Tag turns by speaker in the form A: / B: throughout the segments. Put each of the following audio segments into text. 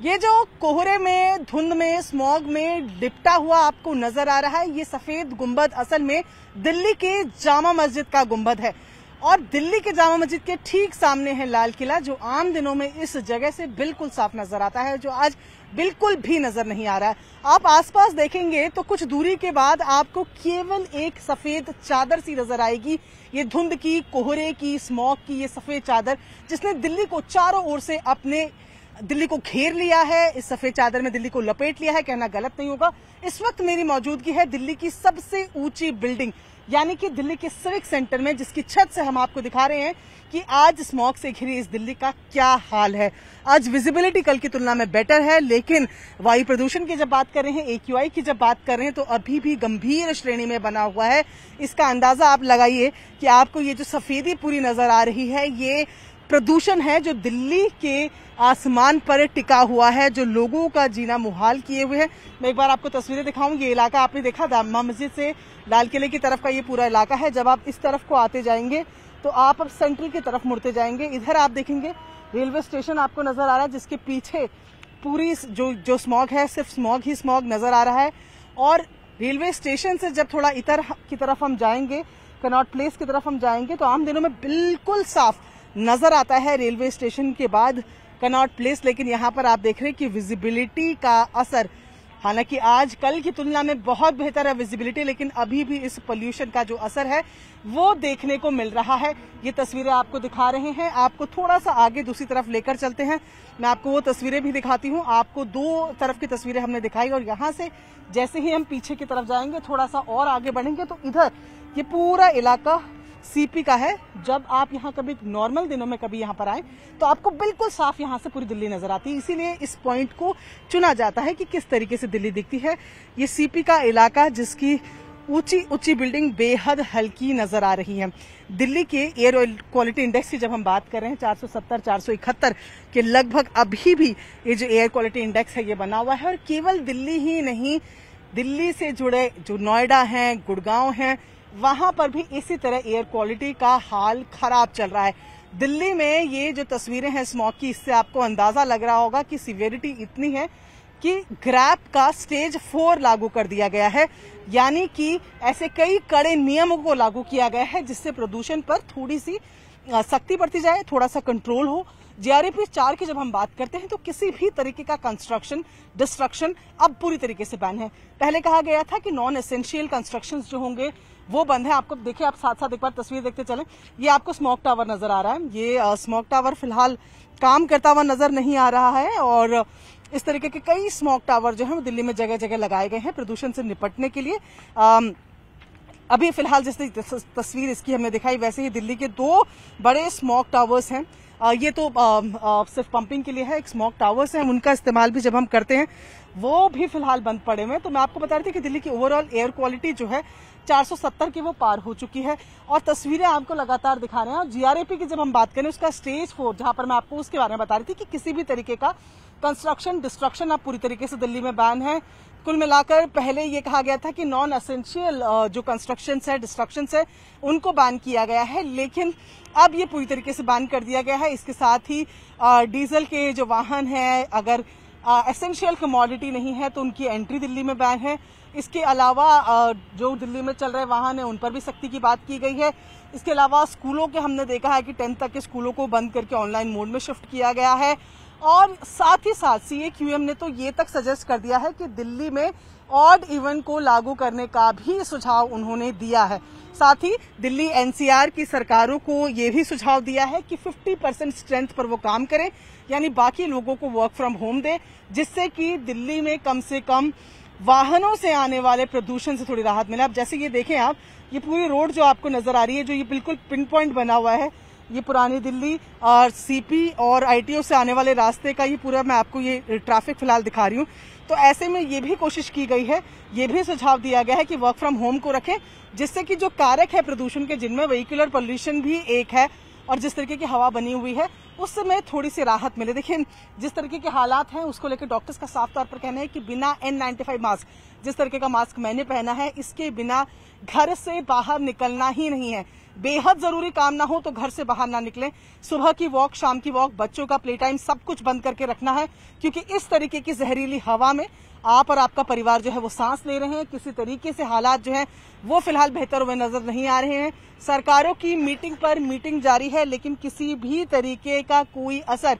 A: ये जो कोहरे में, धुंध में, स्मॉग में लिपटा हुआ आपको नजर आ रहा है, ये सफेद गुंबद असल में दिल्ली के जामा मस्जिद का गुंबद है। और दिल्ली के जामा मस्जिद के ठीक सामने है लाल किला, जो आम दिनों में इस जगह से बिल्कुल साफ नजर आता है, जो आज बिल्कुल भी नजर नहीं आ रहा है। आप आसपास देखेंगे तो कुछ दूरी के बाद आपको केवल एक सफेद चादर सी नजर आएगी। ये धुंध की, कोहरे की, स्मॉग की ये सफेद चादर जिसने दिल्ली को चारों ओर से दिल्ली को घेर लिया है, इस सफेद चादर में दिल्ली को लपेट लिया है, कहना गलत नहीं होगा। इस वक्त मेरी मौजूदगी है दिल्ली की सबसे ऊंची बिल्डिंग यानी कि दिल्ली के सिविक सेंटर में, जिसकी छत से हम आपको दिखा रहे हैं कि आज स्मॉग से घिरी इस दिल्ली का क्या हाल है। आज विजिबिलिटी कल की तुलना में बेटर है, लेकिन वायु प्रदूषण की जब बात कर रहे हैं, AQI की जब बात कर रहे हैं, तो अभी भी गंभीर श्रेणी में बना हुआ है। इसका अंदाजा आप लगाइए कि आपको ये जो सफेदी पूरी नजर आ रही है, ये प्रदूषण है जो दिल्ली के आसमान पर टिका हुआ है, जो लोगों का जीना मुहाल किए हुए है। मैं एक बार आपको तस्वीरें दिखाऊं। ये इलाका आपने देखा जामा मस्जिद से लाल किले की तरफ का ये पूरा इलाका है। जब आप इस तरफ को आते जाएंगे तो आप अब सेंट्रल की तरफ मुड़ते जाएंगे। इधर आप देखेंगे रेलवे स्टेशन आपको नजर आ रहा है, जिसके पीछे पूरी जो स्मॉग है, सिर्फ स्मॉग ही स्मॉग नजर आ रहा है। और रेलवे स्टेशन से जब थोड़ा इधर की तरफ हम जाएंगे, कनॉट प्लेस की तरफ हम जाएंगे, तो आम दिनों में बिल्कुल साफ नजर आता है रेलवे स्टेशन के बाद कनॉट प्लेस। लेकिन यहाँ पर आप देख रहे हैं कि विजिबिलिटी का असर, हालांकि आज कल की तुलना में बहुत बेहतर है विजिबिलिटी, लेकिन अभी भी इस पोल्यूशन का जो असर है वो देखने को मिल रहा है। ये तस्वीरें आपको दिखा रहे हैं। आपको थोड़ा सा आगे दूसरी तरफ लेकर चलते हैं, मैं आपको वो तस्वीरें भी दिखाती हूँ। आपको दो तरफ की तस्वीरें हमने दिखाई, और यहाँ से जैसे ही हम पीछे की तरफ जाएंगे, थोड़ा सा और आगे बढ़ेंगे, तो इधर ये पूरा इलाका CP का है। जब आप यहाँ कभी नॉर्मल दिनों में कभी यहाँ पर आए तो आपको बिल्कुल साफ यहाँ से पूरी दिल्ली नजर आती है। इसीलिए इस पॉइंट को चुना जाता है कि किस तरीके से दिल्ली दिखती है। ये CP का इलाका, जिसकी ऊंची ऊंची बिल्डिंग बेहद हल्की नजर आ रही है। दिल्ली के एयर क्वालिटी इंडेक्स की जब हम बात कर रहे हैं, 470 471 के लगभग अभी भी ये जो एयर क्वालिटी इंडेक्स है ये बना हुआ है। और केवल दिल्ली ही नहीं, दिल्ली से जुड़े जो नोएडा है, गुड़गांव है, वहां पर भी इसी तरह एयर क्वालिटी का हाल खराब चल रहा है। दिल्ली में ये जो तस्वीरें हैं स्मॉग की, इससे आपको अंदाजा लग रहा होगा कि सीवियरिटी इतनी है कि ग्रैप का स्टेज 4 लागू कर दिया गया है। यानी कि ऐसे कई कड़े नियमों को लागू किया गया है जिससे प्रदूषण पर थोड़ी सी सख्ती बढ़ती जाए, थोड़ा सा कंट्रोल हो। GRAP 4 की जब हम बात करते हैं तो किसी भी तरीके का कंस्ट्रक्शन, डिस्ट्रक्शन अब पूरी तरीके से बैन है। पहले कहा गया था कि नॉन एसेंशियल कंस्ट्रक्शंस जो होंगे वो बंद है। आपको देखिए, आप साथ साथ एक बार तस्वीर देखते चलें। ये आपको स्मॉग टावर नजर आ रहा है। ये स्मॉग टावर फिलहाल काम करता हुआ नजर नहीं आ रहा है, और इस तरीके के कई स्मॉग टावर जो है वो दिल्ली में जगह जगह लगाए गए हैं प्रदूषण से निपटने के लिए। अभी फिलहाल जैसे तस्वीर इसकी हमने दिखाई, वैसे ही दिल्ली के 2 बड़े स्मॉग टावर्स हैं। ये तो सिर्फ पंपिंग के लिए है। एक स्मॉग टावर्स हैं, उनका इस्तेमाल भी जब हम करते हैं वो भी फिलहाल बंद पड़े हुए हैं। तो मैं आपको बता रही थी कि दिल्ली की ओवरऑल एयर क्वालिटी जो है 470 की वो पार हो चुकी है, और तस्वीरें आपको लगातार दिखा रहे हैं। और GRAP की जब हम बात करें, उसका स्टेज 4, जहां पर मैं आपको उसके बारे में बता रही थी कि किसी भी तरीके का कंस्ट्रक्शन, डिस्ट्रक्शन अब पूरी तरीके से दिल्ली में बैन है। कुल मिलाकर पहले ये कहा गया था कि नॉन एसेंशियल जो कंस्ट्रक्शन है, डिस्ट्रक्शन है, उनको बैन किया गया है, लेकिन अब ये पूरी तरीके से बैन कर दिया गया है। इसके साथ ही डीजल के जो वाहन हैं, अगर एसेंशियल कमोडिटी नहीं है तो उनकी एंट्री दिल्ली में बैन है। इसके अलावा जो दिल्ली में चल रहे वाहन हैं उन पर भी सख्ती की बात की गई है। इसके अलावा स्कूलों के हमने देखा है कि 10th तक के स्कूलों को बंद करके ऑनलाइन मोड में शिफ्ट किया गया है। और साथ ही साथ CAQM ने तो ये तक सजेस्ट कर दिया है कि दिल्ली में ऑड इवन को लागू करने का भी सुझाव उन्होंने दिया है। साथ ही दिल्ली NCR की सरकारों को ये भी सुझाव दिया है कि 50% स्ट्रेंथ पर वो काम करें, यानी बाकी लोगों को वर्क फ्रॉम होम दे, जिससे कि दिल्ली में कम से कम वाहनों से आने वाले प्रदूषण से थोड़ी राहत मिले। अब जैसे ये देखें आप, ये पूरी रोड जो आपको नजर आ रही है, जो ये बिल्कुल पिन पॉइंट बना हुआ है, ये पुरानी दिल्ली और CP और ITO से आने वाले रास्ते का ये पूरा मैं आपको ये ट्रैफिक फिलहाल दिखा रही हूँ। तो ऐसे में ये भी कोशिश की गई है, ये भी सुझाव दिया गया है कि वर्क फ्रॉम होम को रखें, जिससे कि जो कारक है प्रदूषण के, जिनमें व्हीकुलर पोल्यूशन भी एक है और जिस तरीके की हवा बनी हुई है, उसमें थोड़ी सी राहत मिले। देखिए, जिस तरीके के हालात हैं उसको लेकर डॉक्टर्स का साफ तौर पर कहना है कि बिना N95 मास्क, जिस तरीके का मास्क मैंने पहना है, इसके बिना घर से बाहर निकलना ही नहीं है। बेहद जरूरी काम ना हो तो घर से बाहर ना निकलें। सुबह की वॉक, शाम की वॉक, बच्चों का प्ले टाइम सब कुछ बंद करके रखना है, क्योंकि इस तरीके की जहरीली हवा में आप और आपका परिवार जो है वो सांस ले रहे हैं। किसी तरीके से हालात जो है वो फिलहाल बेहतर हुए नजर नहीं आ रहे हैं। सरकारों की मीटिंग पर मीटिंग जारी है, लेकिन किसी भी तरीके का कोई असर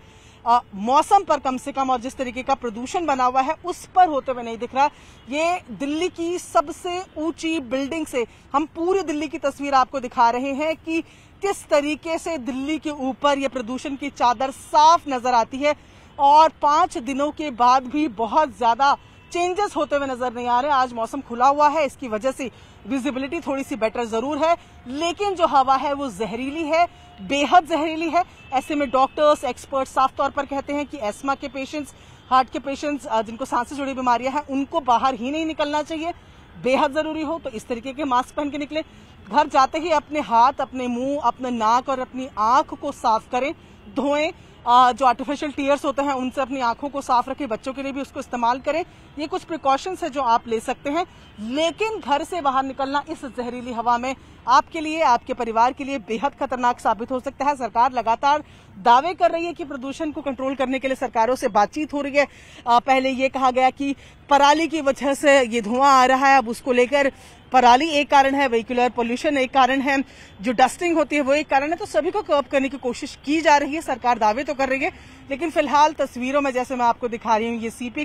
A: मौसम पर कम से कम और जिस तरीके का प्रदूषण बना हुआ है उस पर होते हुए नहीं दिख रहा। ये दिल्ली की सबसे ऊंची बिल्डिंग से हम पूरी दिल्ली की तस्वीर आपको दिखा रहे हैं कि किस तरीके से दिल्ली के ऊपर ये प्रदूषण की चादर साफ नजर आती है, और 5 दिनों के बाद भी बहुत ज्यादा चेंजेस होते हुए नजर नहीं आ रहे। आज मौसम खुला हुआ है, इसकी वजह से विजिबिलिटी थोड़ी सी बेटर जरूर है, लेकिन जो हवा है वो जहरीली है, बेहद जहरीली है। ऐसे में डॉक्टर्स, एक्सपर्ट साफ तौर पर कहते हैं कि एस्मा के पेशेंट्स, हार्ट के पेशेंट्स, जिनको सांस से जुड़ी बीमारियां हैं, उनको बाहर ही नहीं निकलना चाहिए। बेहद जरूरी हो तो इस तरीके के मास्क पहन के निकले। घर जाते ही अपने हाथ, अपने मुंह, अपने नाक और अपनी आंख को साफ करें, धोएं। जो आर्टिफिशियल टीयर्स होते हैं उनसे अपनी आंखों को साफ रखें, बच्चों के लिए भी उसको इस्तेमाल करें। ये कुछ प्रिकॉशंस है जो आप ले सकते हैं, लेकिन घर से बाहर निकलना इस जहरीली हवा में आपके लिए, आपके परिवार के लिए बेहद खतरनाक साबित हो सकता है। सरकार लगातार दावे कर रही है कि प्रदूषण को कंट्रोल करने के लिए सरकारों से बातचीत हो रही है। पहले ये कहा गया कि पराली की वजह से ये धुआं आ रहा है, अब उसको लेकर पराली एक कारण है, वेहिकुलर पोल्यूशन एक कारण है, जो डस्टिंग होती है वो एक कारण है। तो सभी को कर्ब करने की कोशिश की जा रही है, सरकार दावे तो कर रही है, लेकिन फिलहाल तस्वीरों में जैसे मैं आपको दिखा रही हूँ, ये सीपी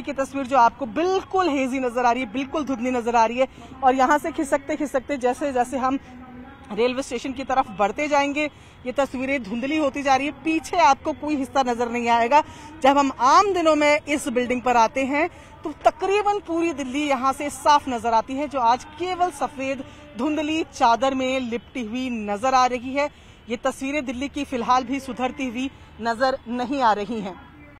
A: की तस्वीर जो आपको बिल्कुल हेजी नजर आ रही है, बिल्कुल धुंधली नजर आ रही है। और यहाँ से खिसकते खिसकते जैसे जैसे हम रेलवे स्टेशन की तरफ बढ़ते जाएंगे, ये तस्वीरें धुंधली होती जा रही है। पीछे आपको कोई हिस्सा नजर नहीं आएगा। जब हम आम दिनों में इस बिल्डिंग पर आते हैं तो तकरीबन पूरी दिल्ली यहाँ से साफ नजर आती है, जो आज केवल सफेद धुंधली चादर में लिपटी हुई नजर आ रही है। ये तस्वीरें दिल्ली की फिलहाल भी सुधरती हुई नजर नहीं आ रही हैं।